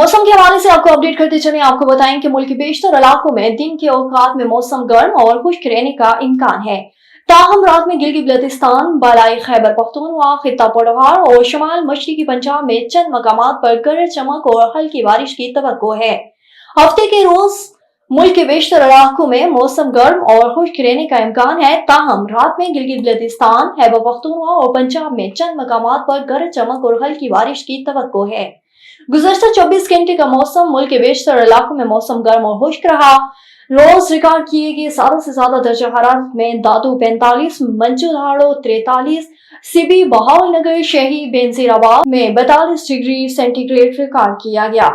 मौसम के हवाले से आपको अपडेट करते चले। आपको बताएं कि मुल्क के बेशतर इलाकों में दिन के औकात में मौसम गर्म और खुश्क रहने का इम्कान है। ताहम रात में गिलगित बल्तिस्तान, बालाई खैबर पख्तूनख्वा, खित्ता पढ़वार और शुमाल मशरकी पंजाब में चंद मकामात पर गरज चमक और हल्की बारिश की तवक्को है। हफ्ते के रोज मुल्क के बेशतर इलाकों में मौसम गर्म और खुश्क रहने का इम्कान है। ताहम रात में गिलगित बल्तिस्तान, खैबर पख्तूनख्वा और पंजाब में चंद मकामात पर गरज चमक और हल्की बारिश की तवक्को है। गुज़श्ता 24 घंटे का मौसम मुल्क के बेशतर इलाकों में मौसम गर्म और खुश्क रहा। रोज रिकॉर्ड किए गए ज्यादा से ज्यादा दर्जा हरारत में दादू 45, मंजूधाड़ो 43, सिबी बहावलनगर, शही बेनजीराबाद में 42 डिग्री सेंटीग्रेड रिकॉर्ड किया गया।